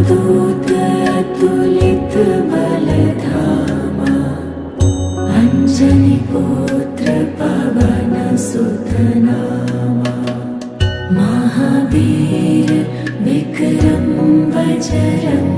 दूत अतुलित बलधामा, अंजनी पुत्र पवन सुत नामा। महावीर विक्रम बजरंग